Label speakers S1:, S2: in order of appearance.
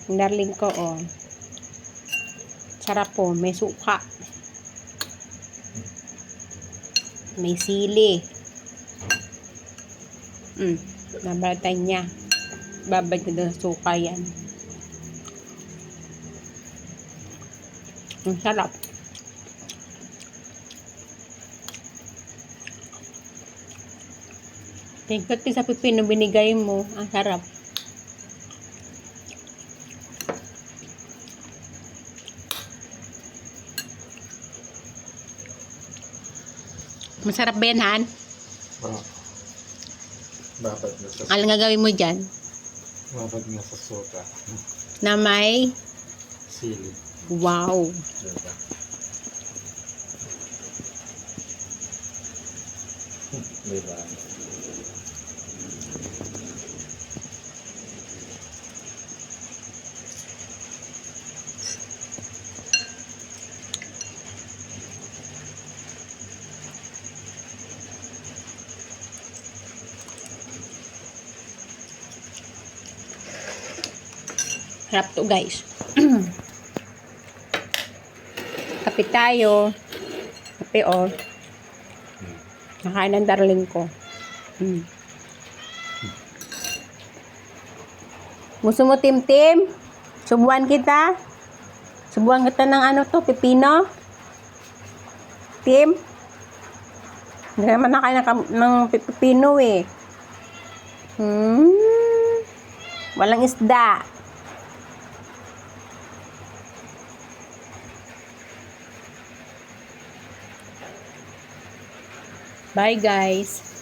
S1: Ang darling ko, oh. Sarap po. May suka. May sili. Nabalatan niya. Babad ko doon sa suka yan. Ang sarap. Thank you sa pipino binigay mo. Ang sarap. Masarap ba yan, Han?
S2: Oh. Babad na sa
S1: Alang nga gawin mo dyan?
S2: babad na sa suka.
S1: Na may
S2: Sili.
S1: wow.
S2: Diba? Diba?
S1: Sarap to, guys. Kape tayo. Kape, oh. Nakain ng darling ko. Gusto mo, Tim-Tim? Subuan kita? Subuan kita ng ano to, pipino? Tim? Hindi naman nakain ng pipino, eh. Walang isda. Bye, guys.